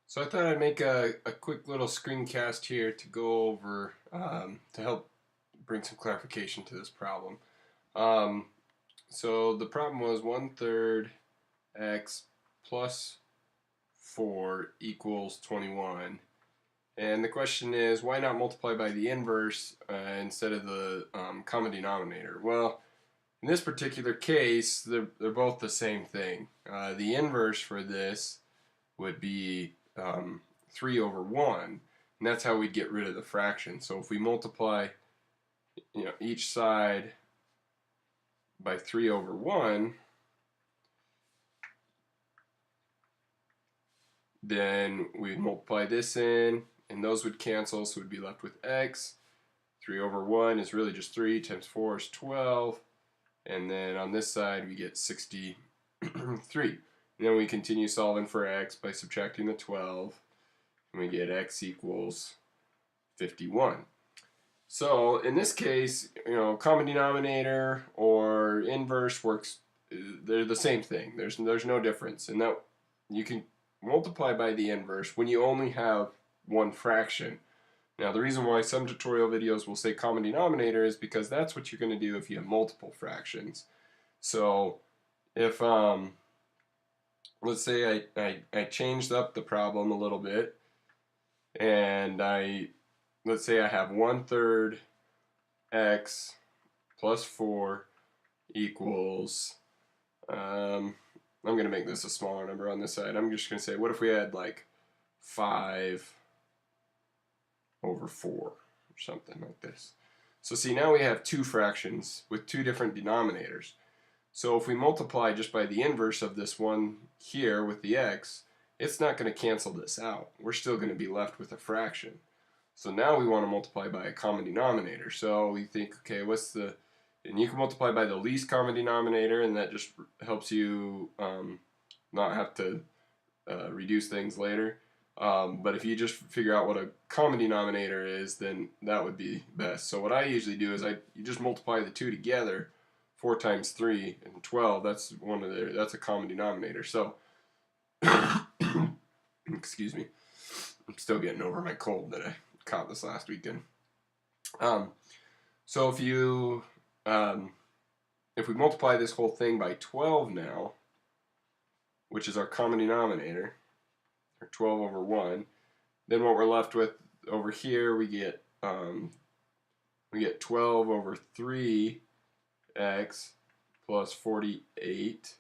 So I thought I'd make a quick little screencast here to go over to help bring some clarification to this problem. Um, so the problem was 1/3 x plus 4 equals 21. And the question is, why not multiply by the inverse instead of the common denominator? Well, in this particular case, they're both the same thing. The inverse for this would be 3 over 1, and that's how we'd get rid of the fraction. So if we multiply each side by 3 over 1, then we'd multiply this in, and those would cancel, so we'd be left with x. 3 over 1 is really just 3 times 4 is 12, and then on this side we get 63. And then we continue solving for x by subtracting the 12, and we get x equals 51. So in this case, common denominator or inverse works. They're the same thing. There's no difference, and that you can multiply by the inverse when you only have one fraction. Now the reason why some tutorial videos will say common denominator is because that's what you're going to do if you have multiple fractions. So if let's say I changed up the problem a little bit, and let's say I have 1/3 x plus 4 equals, I'm going to make this a smaller number on this side. I'm just going to say, what if we had like 5 over 4 or something like this. So see, now we have two fractions with two different denominators. So if we multiply just by the inverse of this one here with the x, it's not going to cancel this out. We're still going to be left with a fraction. So now we want to multiply by a common denominator. So we think, okay, and you can multiply by the least common denominator, and that just helps you not have to reduce things later. But if you just figure out what a common denominator is, then that would be best. So what I usually do is you just multiply the two together. 4 times 3 and 12, that's a common denominator. So excuse me, I'm still getting over my cold that I caught this last weekend. So if we multiply this whole thing by 12 now, which is our common denominator, or 12 over 1, then what we're left with over here, we get 12 over 3 x plus 48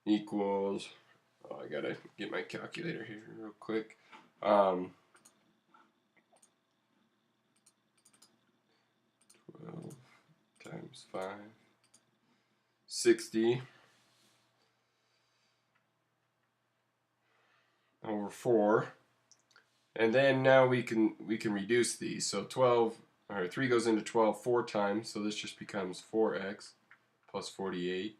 equals, I gotta get my calculator here real quick. 12 times 5, 60 over 4, and then now we can reduce these. So 3 goes into 12 4 times, so this just becomes 4x plus 48,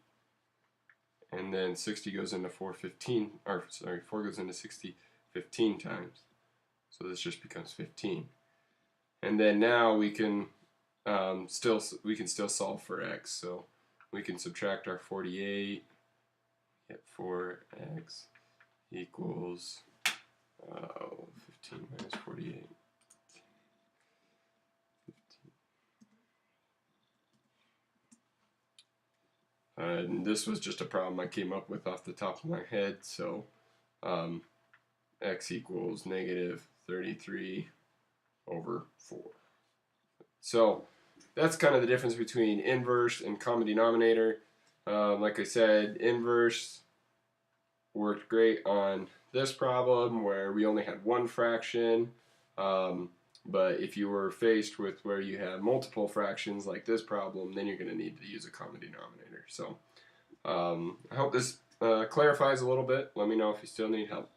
and then 60 goes into 4 goes into 60 15 times, so this just becomes 15. And then now we can still solve for x, so we can subtract our 48, get 4x equals 15 minus 48. And this was just a problem I came up with off the top of my head, so x equals negative 33 over 4. So that's kind of the difference between inverse and common denominator. Like I said, inverse worked great on this problem where we only had one fraction, but if you were faced with where you have multiple fractions like this problem, then you're going to need to use a common denominator. So I hope this clarifies a little bit. Let me know if you still need help.